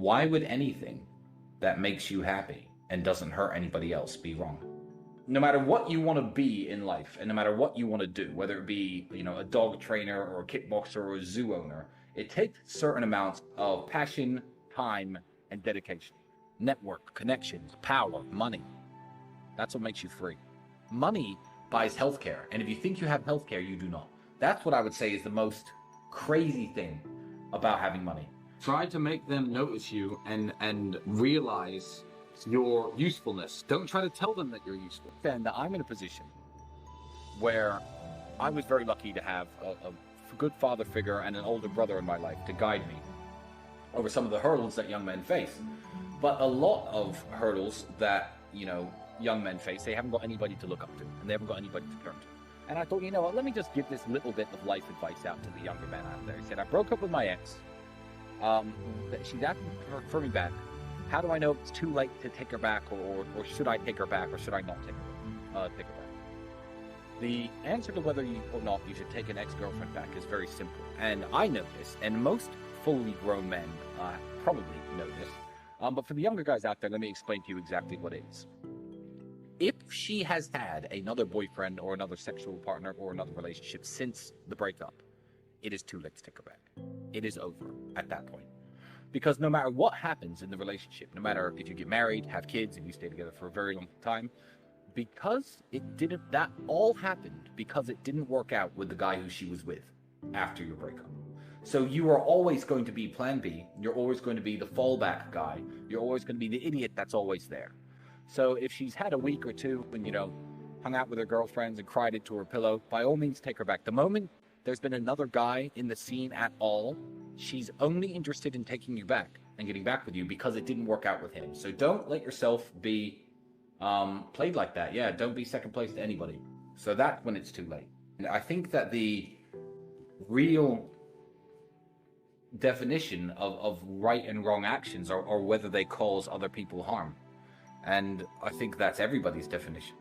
Why would anything that makes you happy and doesn't hurt anybody else be wrong? No matter what you want to be in life, and no matter what you want to do, whether it be, a dog trainer or a kickboxer or a zoo owner, it takes certain amounts of passion, time, and dedication. Network, connections, power, money. That's what makes you free. Money buys healthcare, and if you think you have healthcare, you do not. That's what I would say is the most crazy thing about having money. Try to make them notice you and realize your usefulness. Don't try to tell them that you're useful. Then I'm in a position where I was very lucky to have a good father figure and an older brother in my life to guide me over some of the hurdles that young men face. But a lot of hurdles that, young men face, they haven't got anybody to look up to, and they haven't got anybody to turn to. And I thought, what, let me just give this little bit of life advice out to the younger men out there. He said, I broke up with my ex. She's asking for me back. How do I know it's too late to take her back, or should I take her back, or should I not take her back? The answer to whether you or not you should take an ex-girlfriend back is very simple. And I know this, and most fully grown men probably know this. But for the younger guys out there, let me explain to you exactly what it is. If she has had another boyfriend or another sexual partner or another relationship since the breakup, it is too late to take her back. It is over at that point. Because no matter what happens in the relationship, no matter if you get married, have kids, if you stay together for a very long time, that all happened because it didn't work out with the guy who she was with after your breakup. So you are always going to be plan B. You're always going to be the fallback guy. You're always going to be the idiot that's always there. So if she's had a week or two and, hung out with her girlfriends and cried into her pillow, by all means, take her back. The moment there's been another guy in the scene at all, she's only interested in taking you back and getting back with you because it didn't work out with him. So don't let yourself be played like that. Yeah, don't be second place to anybody. So that's when it's too late. And I think that the real definition of right and wrong actions are whether they cause other people harm. And I think that's everybody's definition.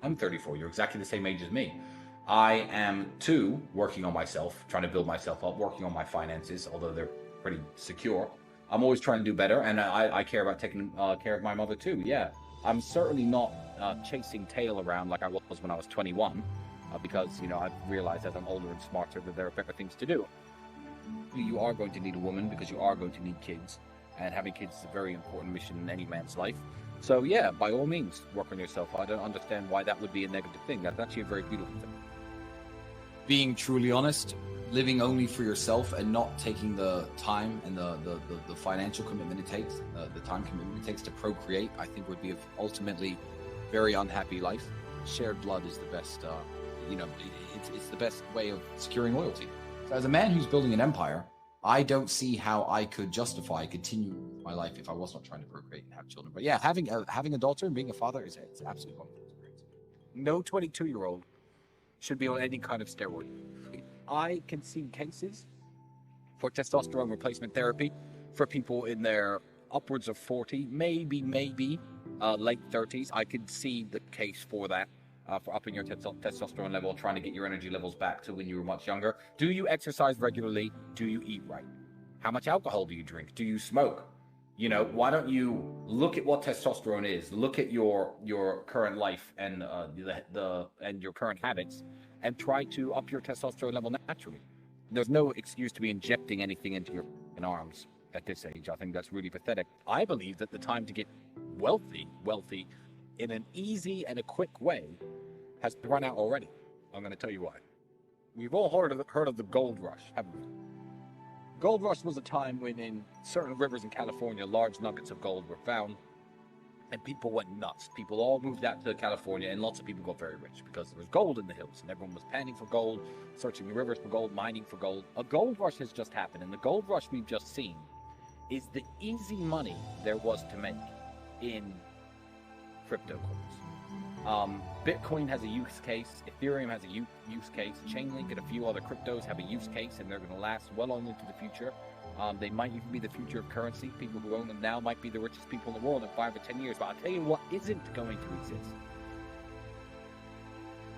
I'm 34. You're exactly the same age as me. I am, too, working on myself, trying to build myself up, working on my finances, although they're pretty secure. I'm always trying to do better, and I care about taking care of my mother, too, yeah. I'm certainly not chasing tail around like I was when I was 21, because, I've realized as I'm older and smarter that there are better things to do. You are going to need a woman because you are going to need kids, and having kids is a very important mission in any man's life. So, yeah, by all means, work on yourself. I don't understand why that would be a negative thing. That's actually a very beautiful thing. Being truly honest, living only for yourself and not taking the time and the financial commitment it takes, the time commitment it takes to procreate, I think would be an ultimately very unhappy life. Shared blood is the best, it's the best way of securing loyalty. So as a man who's building an empire, I don't see how I could justify continuing my life if I was not trying to procreate and have children. But yeah, having a daughter and being a father is it's absolutely wonderful. No 22-year-old should be on any kind of steroid. I can see cases for testosterone replacement therapy for people in their upwards of 40, maybe late 30s. I could see the case for that, for upping your testosterone level, trying to get your energy levels back to when you were much younger. Do you exercise regularly? Do you eat right? How much alcohol do you drink? Do you smoke? Why don't you look at what testosterone is? Look at your current life and and your current habits, and try to up your testosterone level naturally. There's no excuse to be injecting anything into your arms at this age. I think that's really pathetic. I believe that the time to get wealthy in an easy and a quick way has run out already. I'm going to tell you why. We've all heard of the gold rush, haven't we? Gold rush was a time when in certain rivers in California, large nuggets of gold were found, and people went nuts. People all moved out to California, and lots of people got very rich because there was gold in the hills, and everyone was panning for gold, searching the rivers for gold, mining for gold. A gold rush has just happened, and the gold rush we've just seen is the easy money there was to make in cryptocurrency. Bitcoin has a use case, Ethereum has a use case, Chainlink and a few other cryptos have a use case, and they're going to last well on into the future. They might even be the future of currency. People who own them now might be the richest people in the world in 5 or 10 years. But I'll tell you what isn't going to exist.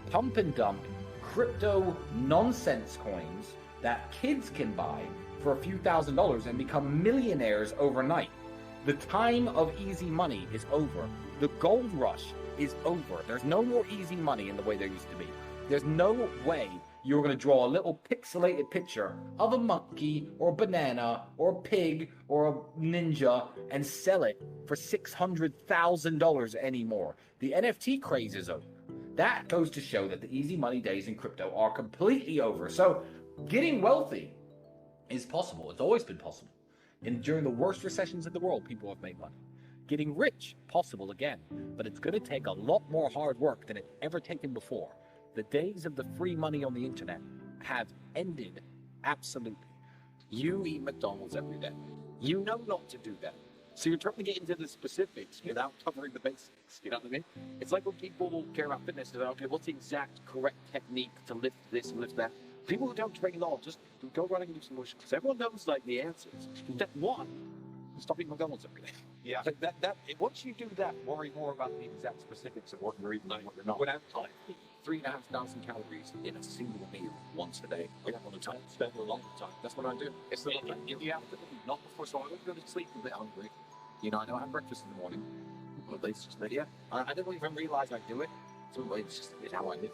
Pump and dump crypto nonsense coins that kids can buy for a few $1,000s and become millionaires overnight. The time of easy money is over. The gold rush is over. There's no more easy money in the way there used to be. There's no way you're going to draw a little pixelated picture of a monkey or a banana or a pig or a ninja and sell it for $600,000 anymore. The NFT craze is over. That goes to show that the easy money days in crypto are completely over. So getting wealthy is possible. It's always been possible. And during the worst recessions in the world, people have made money. Getting rich, possible again, but it's going to take a lot more hard work than it's ever taken before. The days of the free money on the internet have ended absolutely. You eat McDonald's every day. You know not to do that. So you're trying to get into the specifics without covering the basics. You know what I mean? It's like when people care about fitness, they're like, okay, what's the exact correct technique to lift this and lift that? People who don't train at all, just go running and do some push-ups. Everyone knows like the answers. Step one, stop eating McDonald's every day. Yeah. Like That once you do that, worry more about the exact specifics of what you're eating and what you're not. When I'm like 3,500 calories in a single meal once a day, I don't want to spend a lot of time. That's what I do. It's in the afternoon, not before. So I would go to sleep a bit hungry. You know, I don't have breakfast in the morning. But it's just yeah. I don't even realize I do it. So it's how I live.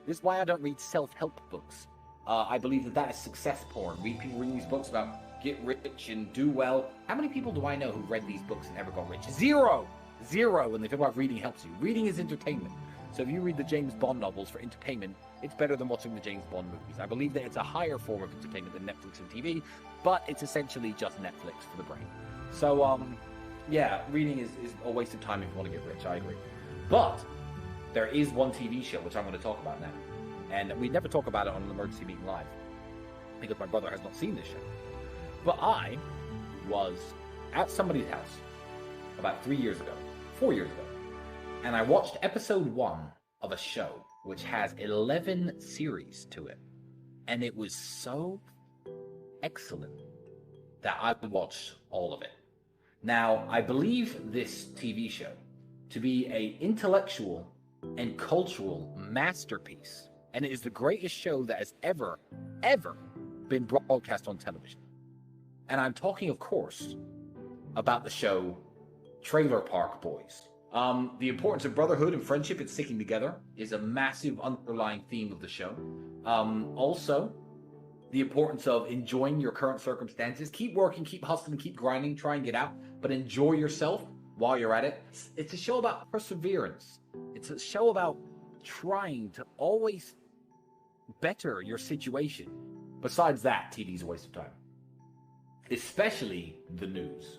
This is why I don't read self-help books. I believe that is success porn. People read these books about get rich and do well. How many people do I know who read these books and never got rich? Zero! When they talk about reading helps you. Reading is entertainment. So if you read the James Bond novels for entertainment, it's better than watching the James Bond movies. I believe that it's a higher form of entertainment than Netflix and TV, but it's essentially just Netflix for the brain. So, yeah, reading is a waste of time if you want to get rich. I agree. But there is one TV show which I'm going to talk about now. And we never talk about it on an Emergency Meeting Live because my brother has not seen this show. But I was at somebody's house about 4 years ago, and I watched episode 1 of a show which has 11 series to it. And it was so excellent that I watched all of it. Now, I believe this TV show to be an intellectual and cultural masterpiece, and it is the greatest show that has ever been broadcast on television. And I'm talking, of course, about the show Trailer Park Boys. The importance of brotherhood and friendship and sticking together is a massive underlying theme of the show. Also, the importance of enjoying your current circumstances. Keep working, keep hustling, keep grinding, try and get out, but enjoy yourself while you're at it. It's a show about perseverance. It's a show about trying to always better your situation. Besides that, TV's a waste of time. Especially the news.